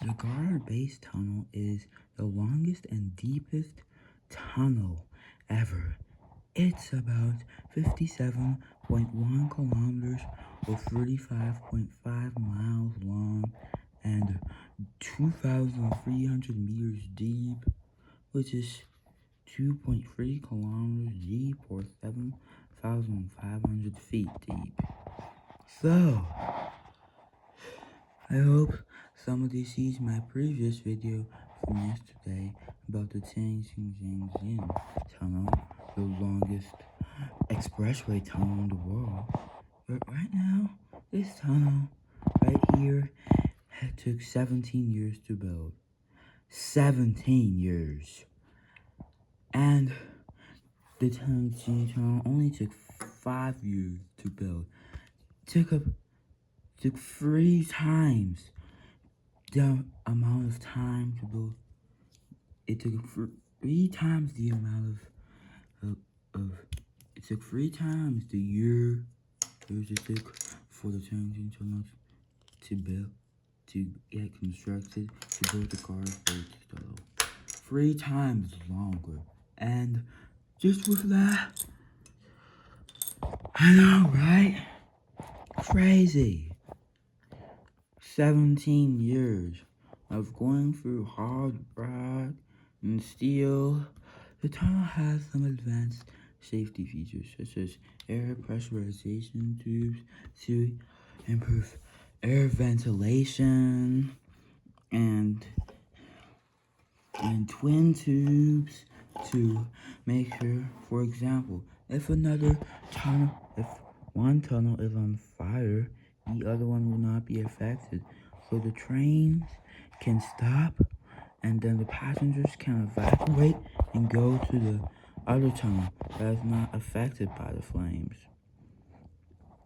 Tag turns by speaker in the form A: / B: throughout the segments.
A: The gotthard base tunnel is the longest and deepest tunnel ever. It's about 57.1 kilometers or 35.5 miles long and 2,300 meters deep, which is 2.3 kilometers deep or 7,500 feet deep. So, I hope somebody sees my previous video from yesterday about the Tianjin tunnel, the longest expressway tunnel in the world. But right now, this tunnel right here took 17 years to build. 17 years. And the Tianjin tunnel only took 5 years to build. Took 3 times the amount of time to build. It took 3 times the amount it took 3 times the years it took for the Tianjin tunnel to get constructed, to build the car tunnel. 3 times longer. And just with that, I know, right? Crazy. 17 years of going through hard rock and steel. The tunnel has some advanced safety features such as air pressurization tubes to improve air ventilation and twin tubes to make sure, for example, if one tunnel is on fire, the other one will not be affected. So the trains can stop and then the passengers can evacuate and go to the other tunnel that is not affected by the flames.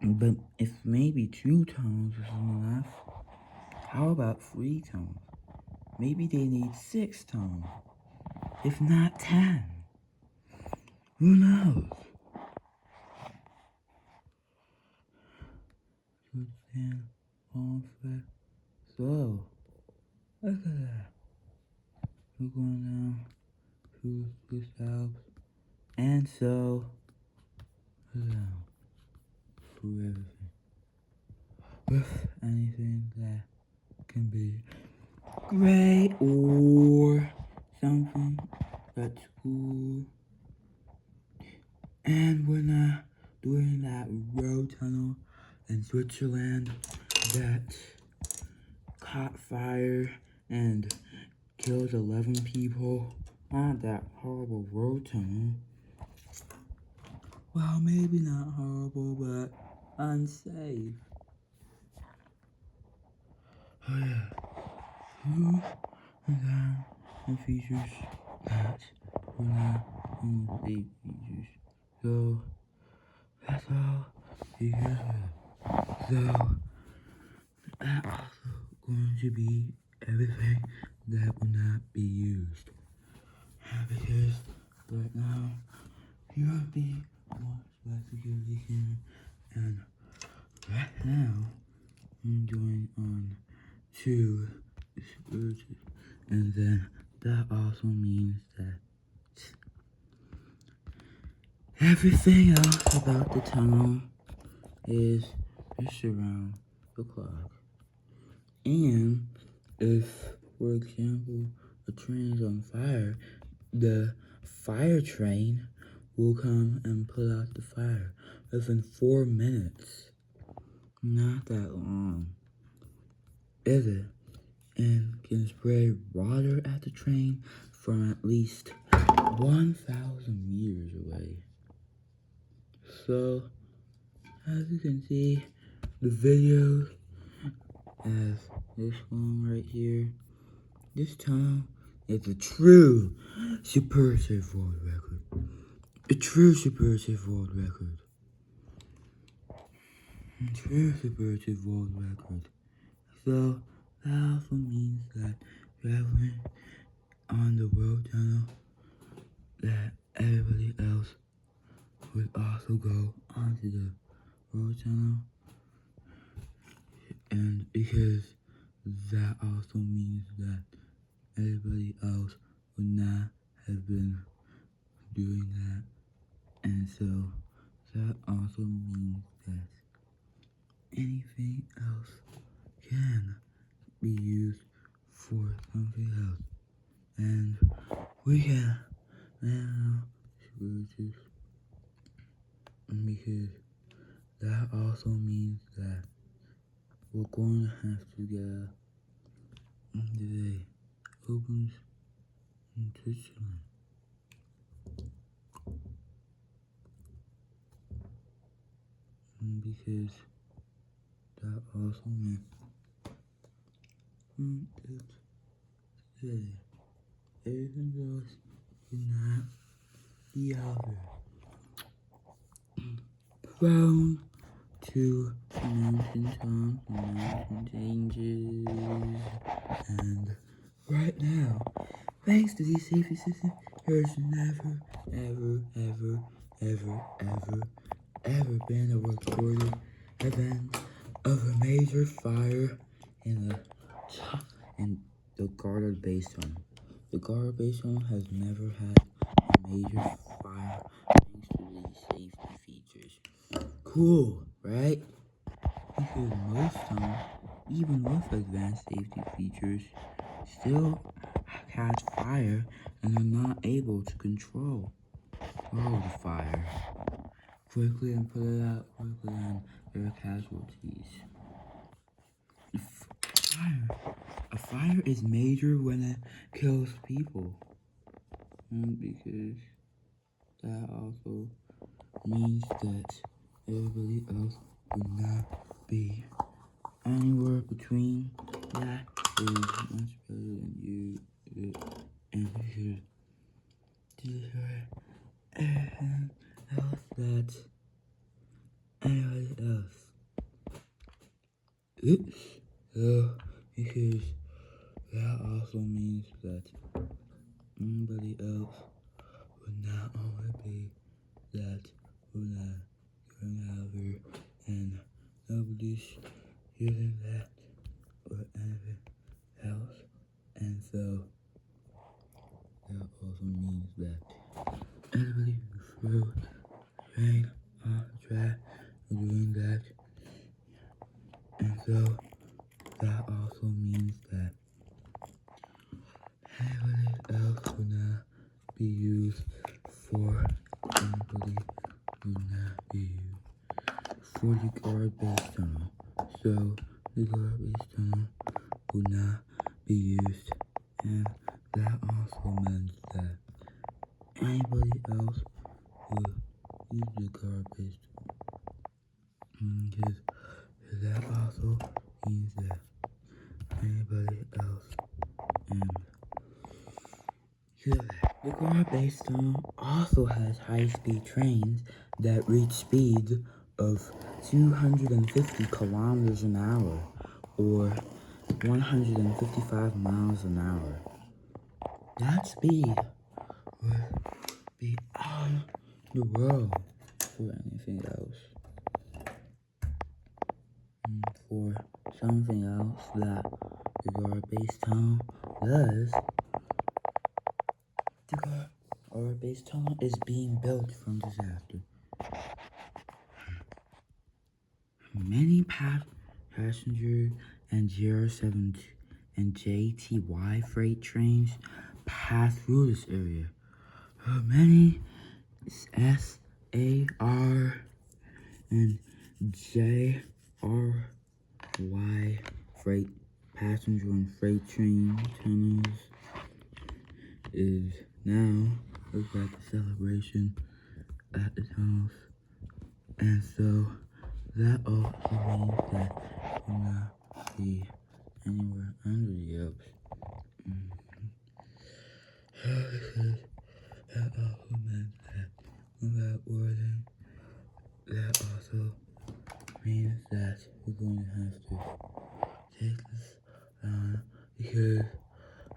A: But if maybe 2 tunnels isn't enough, how about 3 tunnels? Maybe they need 6 tunnels, if not 10. Who knows? So, look at that. We're going down to this house. And so, down through everything. With anything that can be gray or something that's cool. And we're not doing that road tunnel in Switzerland that caught fire and killed 11 people. Not that horrible road tunnel. Well, maybe not horrible, but unsafe. Oh yeah. And then the features that were not only features. So, that's all features have. So, that's also going to be everything that will not be used. Because right now, you will be watched by security camera, and right now, I'm going on 2 excursions, and then that also means that everything else about the tunnel is just around the clock. And if, for example, a train is on fire, the fire train will come and put out the fire within 4 minutes. Not that long, is it? And can spray water at the train from at least 1,000 meters away. So, as you can see, the videos as this one right here, this tunnel is a true superlative world record. A true superlative world record. A true superlative world record. So, that also means that traveling on the road tunnel, that everybody else would also go onto the road tunnel. And because that also means means that everybody else would not have been doing that. And so that also means that anything else can be used for something else. And we can now switch because that also means that we're going to have to get today opens in Switzerland. Because that also meant that today everything else would not be out there. Prone to mountain tops and mountain changes. And right now, thanks to these safety systems, there's never, ever been a recorded event of a major fire in the gotthard base tunnel. The gotthard base tunnel has never had a major fire thanks to these safety features. Cool, right? Because most times, even with advanced safety features, still catch fire and are not able to control the fire quickly and put it out quickly, and there are casualties. A fire is major when it kills people, because that also means that everybody else would not be anywhere between. That is much better than you, and you should destroy everything else that anybody else. Oops. Because that also means that anybody else would not only be that would not going out here, and nobody's using that or anything else. And so that also means that anybody who throws rain on the track are doing that. And so that also means that anybody else would not be used for anybody would not be used for the guard base tunnel. So the guard base tunnel would not be used, and that also meant that anybody else would use the guard base tunnel. Because that also means that anybody else and the guard base tunnel also has high-speed trains that reach speeds of 250 kilometers an hour or 155 miles an hour. That speed would be on the road for anything else. For something else that the guard base tunnel does, the guard base tunnel is being built from disaster. Many passenger and 07 and JTY freight trains pass through this area. Many SAR and JRY freight passenger and freight train tunnels is now looks like a celebration at the tunnels, and so that also means that will not be anywhere under the Alps. Because that also meant that without wording, that also means that we're going to have to take this on, because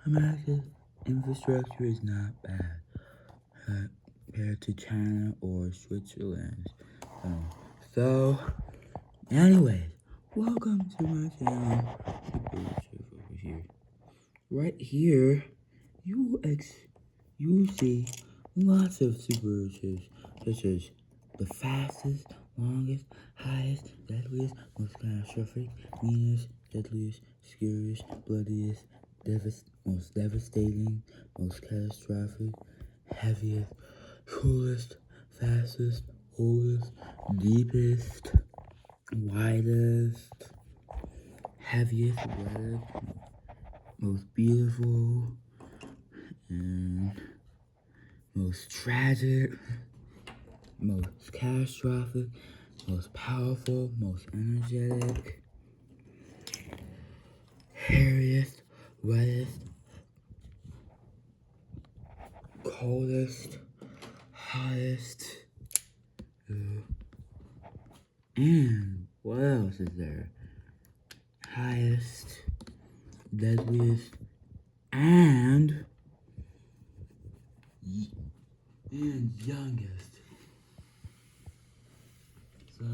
A: America's infrastructure is not bad compared to China or Switzerland. So, anyways, welcome to my channel. Super over here. right here, you see lots of superlatives, such as the fastest, longest, highest, deadliest, most catastrophic, meanest, deadliest, scariest, bloodiest, most devastating, most catastrophic, heaviest, coolest, fastest, oldest, deepest, widest, heaviest, wettest, most beautiful, and most tragic, most catastrophic, most powerful, most energetic, hairiest, wettest, coldest, hottest, and what else is there? Highest, deadliest, and youngest. So,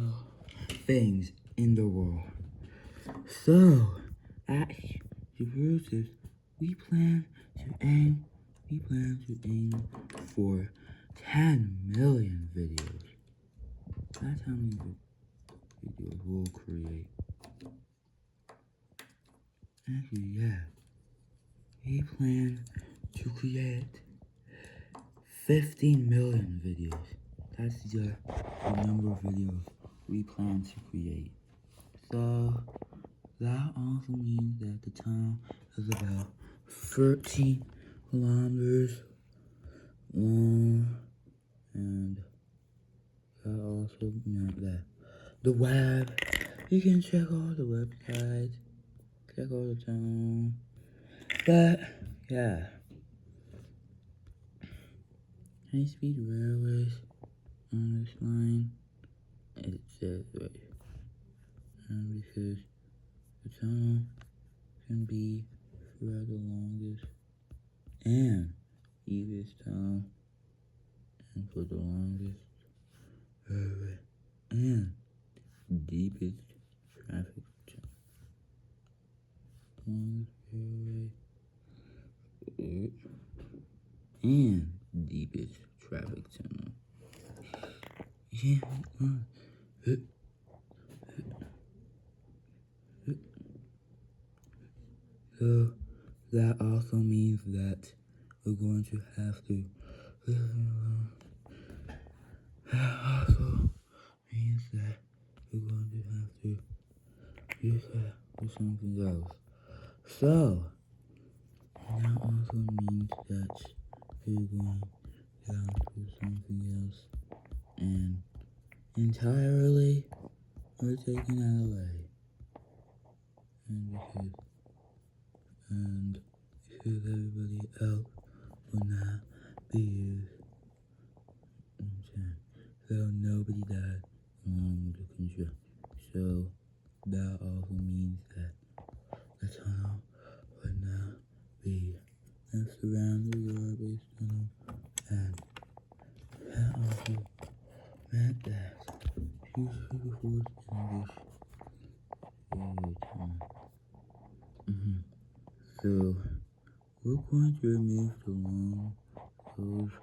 A: things in the world. So, at Superlatives, we plan to aim for 10 million videos. That's how many videos we'll create. Actually, yeah. We plan to create 15 million videos. That's the number of videos we plan to create. So, that also means that the tunnel is about 13 kilometers long, and that also meant that the web, you can check all the websites, check all the tunnel, but yeah, high-speed railways on this line, it says right, because the tunnel can be for the longest and easiest tunnel, and for the longest railway, and deepest traffic tunnel. Longest railway and deepest traffic tunnel. Yeah. So that also means that we're going to have to. That also means that we're going to have to use that for something else. So that also means that we're going down to something else, and entirely we're taking that away. And because everybody else will not be used. So nobody died along with the construction. So that also means that the tunnel would not be surrounded the water-based tunnel, and that also meant that future force English tunnel. So we're going to remove the long roads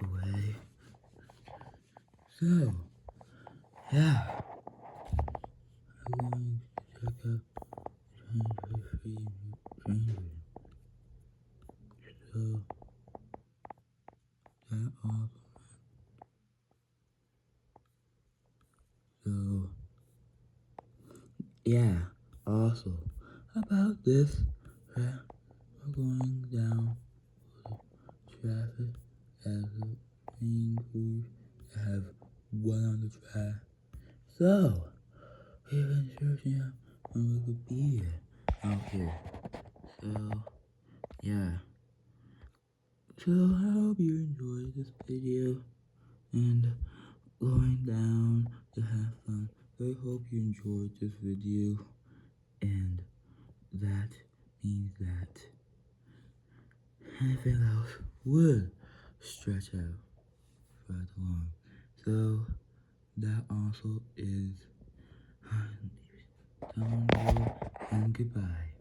A: away. So yeah, I'm going to check out free train. So that also. So yeah, also about this, we're going down the traffic as the train crews have one on the track. So we've been searching up on Wikipedia out here. So yeah. So I hope you enjoyed this video and going down to have fun. I hope you enjoyed this video, and that means that anything else would stretch out right along. So that also is and goodbye.